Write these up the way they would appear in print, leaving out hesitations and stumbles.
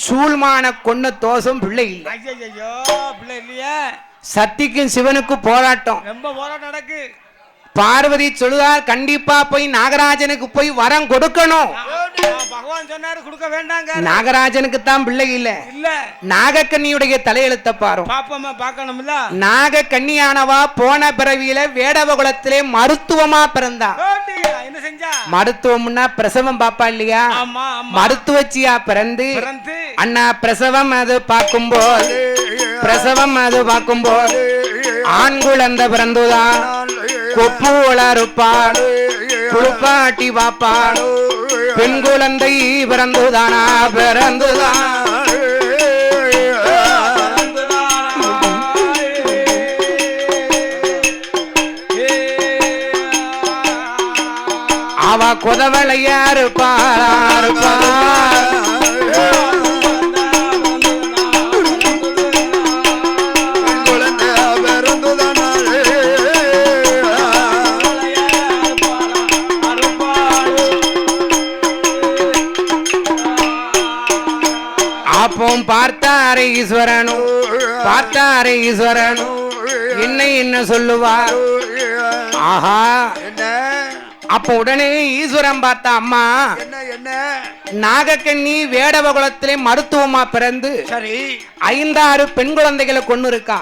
சூழ்மான கொன்ன தோஷம் பிள்ளை இல்லை. ஐயோ பிள்ளை இல்லையா? சக்திக்கும் சிவனுக்கு போராட்டம், ரொம்ப போராட்டம் நடக்கு. பார்வதி சொல்லுதார் கண்டிப்பா போய் நாகராஜனுக்கு போய் வரம் கொடுக்கணும். பகவான் சொன்னாரு கொடுக்க வேண்டாங்க. நாகராஜனுக்கு தான் பிள்ளை இல்ல, நாகக்கண்ணியுடைய தலையெழுத்த பாரும் பாப்பமா பார்க்கணும்ல. நாகக்கண்ணியானவா போன பிறவியில வேடவகுலத்திலே மருத்துவமா பிறந்தா. என்ன செஞ்சா? மருத்துவம்னா பிரசவம் பாப்பா இல்லையா? மருத்துவச்சியா பிறந்து அண்ணா பிரசவம் அது பார்க்கும்போது ஆண் குழந்தை பிறந்துதான் கொப்பு வளருப்பாள் குளிப்பாட்டி பாப்பாள். பெண் குழந்தை பிறந்துதானா பிறந்துதான் அவ குதவளையா இருப்பாள். பார்த்தாரே ஈஸ்வரன் என்ன சொல்லுவார்? ஆஹா, அப்ப உடனே ஈஸ்வரன் பார்த்தா அம்மா நாகக்கண்ணி வேடவகுலத்திலே மருத்துவமா பிறந்து 5-6 பெண் குழந்தைகளை கொண்டு இருக்கா.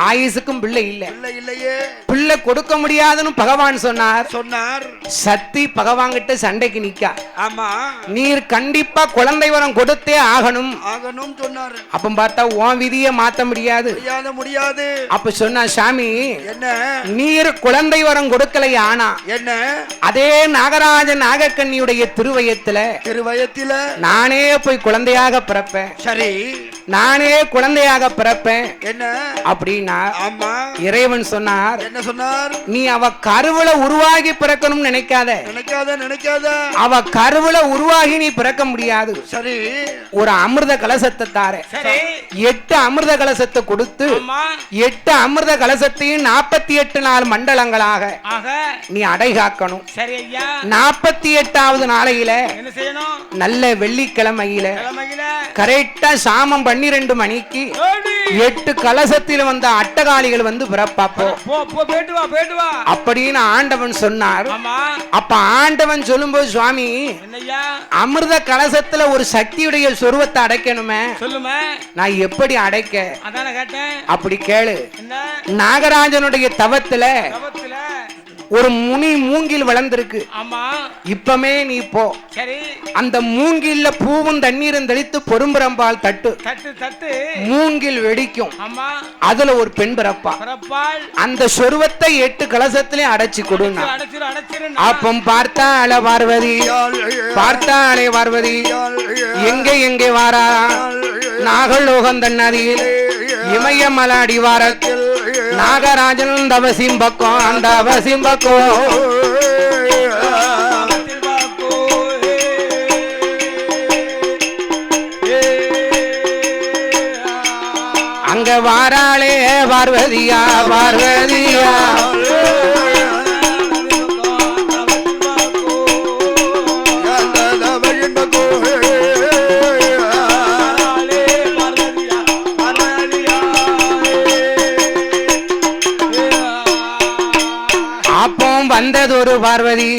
ஆயுசுக்கும் பிள்ளை இல்ல, பிள்ளை கொடுக்க முடியாதுன்னு பகவான் சொன்னார். சக்தி பகவான் கிட்ட சண்டைக்கு நிக்கா. நீர் கண்டிப்பா குழந்தை வரம் கொடுத்தே ஆகணும் சொன்னார். அப்ப பார்த்தா உன் விதியை மாத்த முடியாது. அப்ப சொன்னா சாமி நீர் குழந்தை வரம் கொடுக்கலையா? ஆனா என்ன அதே நாகராஜன் நாகக்கண்ணியுடைய திருவயத்துல நானே போய் குழந்தையாக பிறப்பேன். சரி, நானே குழந்தையாக பிறப்பேன். என்ன அப்படின்னா இறைவன் சொன்னார். என்ன சொன்னார்? நீ அவ கருவுல உருவாகி பிறக்கணும் நினைக்காத. அவ கருவுல உருவாகி நீ பிறக்க முடியாது. சரி, ஒரு அமிர்த கலசத்தை தார. 8 அமிர்த கலசத்தை கொடுத்து 8 அமிர்த கலசத்தையும் 48 நாள் மண்டலங்களாக நீ அடைகாக்கணும். 48வது நாளையில நல்ல வெள்ளிக்கிழமையில கரெக்டா சாமம் 12 மணிக்கு 8 கலசத்தில் வந்த அட்டகாளிகள் வந்து பிறப்பாப்போ அப்படின்னு ஆண்டவன் சொன்னார். அப்ப ஆண்டவன் சொல்லும்போது சுவாமி அமிர்த கலசத்துல ஒரு சக்தியுடைய சொருவத்தை அடைக்கணுமே, நான் எப்படி அடைக்க? அப்படி கேளு. நாகராஜனுடைய தவத்துல ஒரு முனி மூங்கில் வளர்ந்திருக்கு. இப்பமே நீ போ, அந்த மூங்கில்ல பூவும் தண்ணீரும் தெளித்து பொறும்புறம்பால் தட்டு. மூங்கில் வெடிக்கும், அதுல ஒரு பெண் பிறப்பா. அந்த சொருவத்தை 8 கலசத்திலே அடைச்சு கொடுனா. அப்பம் பார்த்தாளே பார்வதி எங்கே வாரா? நாகலோகம் தன்னதியில் இமயமல அடிவாரத்தில் நாகராஜன் தவசிம் பக்கம் அந்த அவசியம் பக்கம் அங்க வாராளே பார்வதியா வந்தது ஒரு பார்வதி.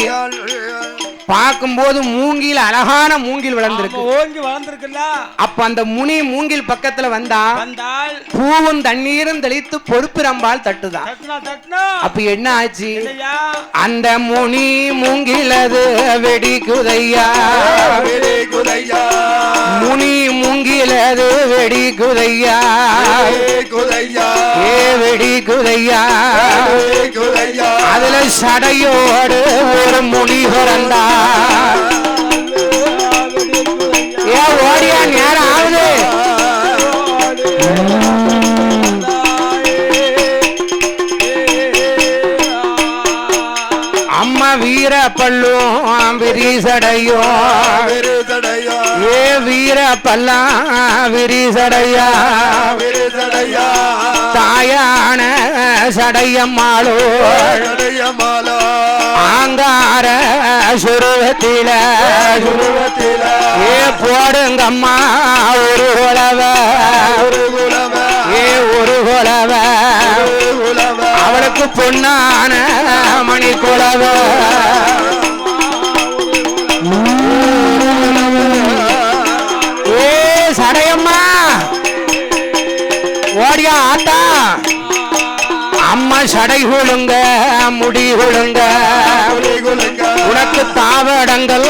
பார்க்கும்போது மூங்கில் அழகான மூங்கில் வளர்ந்திருக்கு. அப்ப அந்த முனி மூங்கில் பக்கத்துல வந்தால் பூவும் தண்ணீரும் தெளித்து பொறுப்பிரம்பால் தட்டுதான். அப்ப என்ன ஆச்சு? அந்த முனி மூங்கிலது வெடிக்குதையா, முனி மூங்கிலது வெடிக்குதையா, வெடிக்குதையா. அதுல சடையோடு ஒரு முனி பிறந்தா. ஓடியா நேரம் ஆகுது. அம்மா வீர பல்லும் விரிசடையோ ஏ வீர பல்லா விரிசடையா விரிசடையா தாயான சடையம்மாளோ சடையம்மாளோ ஆங்கார சுருவத்தில ஏ போடுங்கம்மா ஒரு குலவ ஏ ஒரு குலவ அவளுக்கு பொன்னான மணி குலவ ஏ சடையம்மா ஓடியா ஆத்தா அம்மா சடை குழுங்க முடி குழுங்க உனக்கு தாவடங்கள்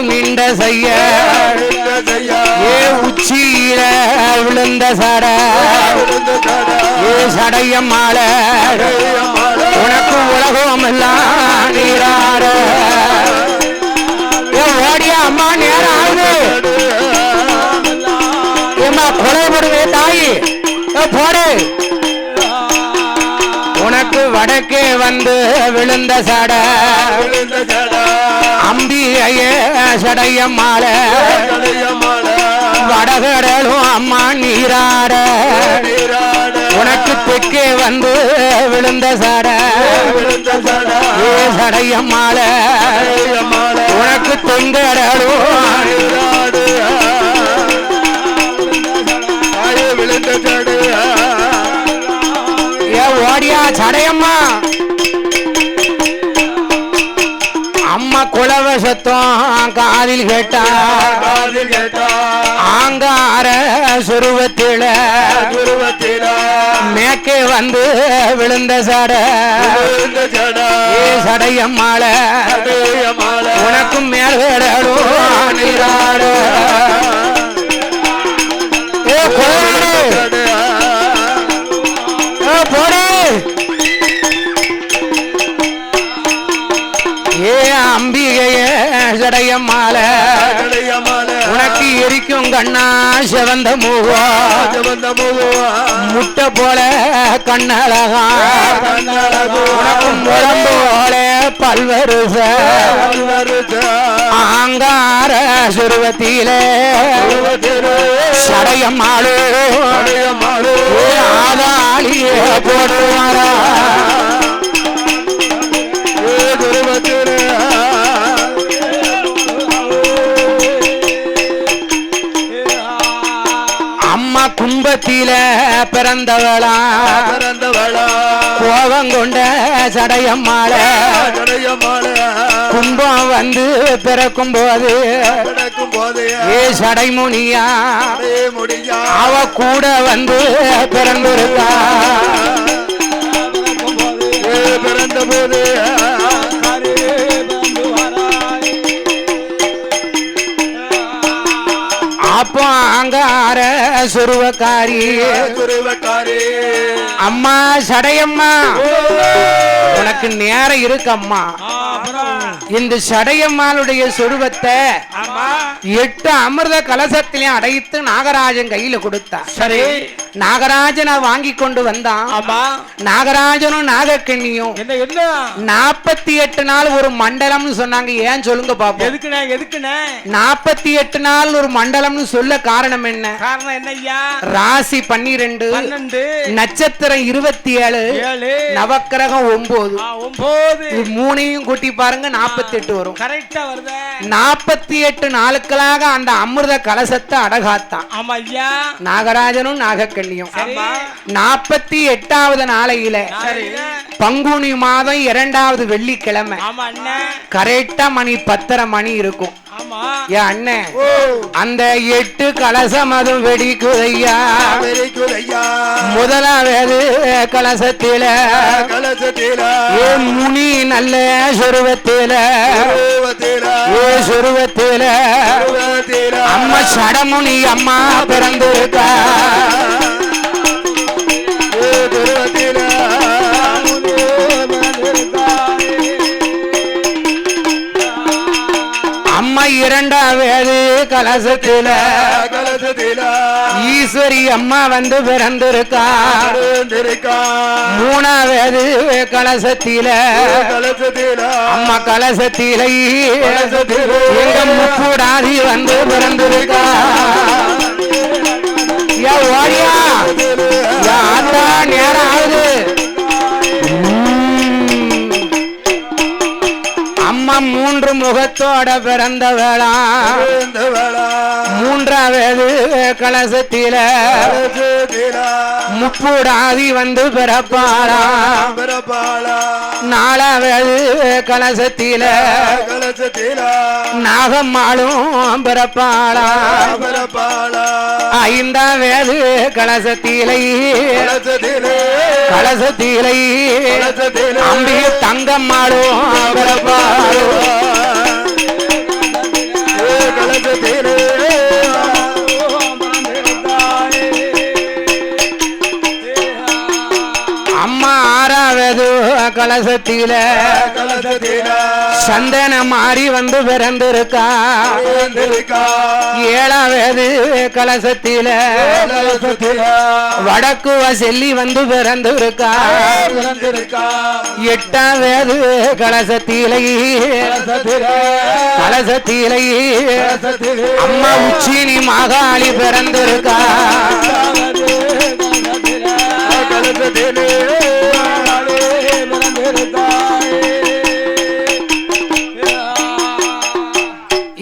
மிண்ட செய்ய ஏ உச்சியில விழுந்த சட ஏ சடையம்மாள உனக்கு உலகம் எல்லாம் நீராட ஏ ஓடியா அம்மா நேரம் ஆகுது ஏம்மா கொலை போடுவே தாயி போடு உனக்கு வடக்கே வந்து விழுந்த சட அம்பிகையே சடையம்மாள வடகடலும் அம்மா நீராட உனக்கு தெற்கே வந்து விழுந்த சட ஏ சடையம்மாள உனக்கு தெங்கடலும் விழுந்த சடையா ஏ ஓடியா சடையம்மா அம்மா குலவ சத்தம் காதில் கேட்டா ஆங்கார சுருவத்தில மேக்கே வந்து விழுந்த சட ஏ சடையம்மாள உனக்கும் மேல்கடலோ நீராட ஏ போடு ஏ அம்பிகையே சடையம்மாள உனக்கு எரிக்கும் கண்ணா சிவந்த மூவம் முட்டை போல கண்ணழகா உனக்கு முழம்பு போல பல்வருச ஆங்கார சுருவத்திலே சடையம்மாளு ஆதாளியே போடுவாரா அம்மா கும்பத்தில பிறந்தவளா கோபம் கொண்ட சடையம்மாள கும்பம் வந்து பிறக்கும் போது ஏ சடைமுனியா அவ கூட வந்து பிறந்திருக்கா பிறந்த போது அப்போ அங்கார சுருவக்காரி அம்மா சடையம்மா உனக்கு நேரம் இருக்கம்மா இந்த சடையம்மாளுடைய சொருவத்தை 8 அமிர்த கலசத்திலையும் அடைத்து நாகராஜன் கையில கொடுத்தா. சரி, நாகராஜனை வாங்கி கொண்டு வந்தான். நாகராஜனும் நாகக்கண்ணியும் 48 நாள் ஒரு மண்டலம்னு சொன்னாங்க. ஏன் சொல்லுங்க பாப்போம். எதுக்குண்ணே 48 நாள் ஒரு மண்டலம்னு சொல்ல காரணம் என்ன? காரணம் என்னய்யா? ராசி 12, நட்சத்திரம் 27, நவக்கிரகம் 9. இது மூணையும் கூட்டி பாருங்க 48 வரும். கரெக்டா வருது. 48 நாளுக்களாக அந்த அமிர்த கலசத்தை அடகாத்தான். ஆமா ஐயா. நாகராஜனும் நாகக்கண்ணியும் 48வது நாளையில பங்குனி மாதம் 2வது வெள்ளிக்கிழமை கரெக்டா மணி 10:30 மணி இருக்கும். என் அண்ணன் அந்த 8 கலசம் அதுவும் வெடிக்குதையா. முதலாவது கலசத்தில முனி நல்ல சொருவத்தில சொருவத்தில அம்மா சடமுனி அம்மா பிறந்திருக்கா. அம்மா 2வது கலசத்தில கலசத்தில ஈஸ்வரி அம்மா வந்து பிறந்திருக்கா மூணாவது கலசத்தில கலசத்தில அம்மா கலசத்தில எங்க முக்கூடாதி வந்து பிறந்திருக்கா ஓடியா ஆத்தா நேரம் ஆகுது அம்மா மூன்று முகத்தோட பிறந்த வேளா மூன்றாவது கலசத்தில முப்பூடாதி வந்து பிறப்பாளா நாலாவது கலசத்தில நாகம்மாளும் பிறப்பாளா ஐந்தாவது கலசத்திலை கலசத்திலை அம்பிகை தங்கம்மாளும் பிறப்பாளோ கலசத்திலே அம்மா ஆறாவது கலசத்தில சந்தன மாறி வந்து பிறந்திருக்கா ஏழாவது கலசத்தில வடக்கு செல்லி வந்து பிறந்திருக்கா எட்டாவது கலசத்திலை கலசத்திலை அம்மா உச்சினி மகாளி பிறந்திருக்கா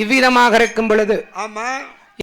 இவ்விதமாக இருக்கும் பொழுது ஆமா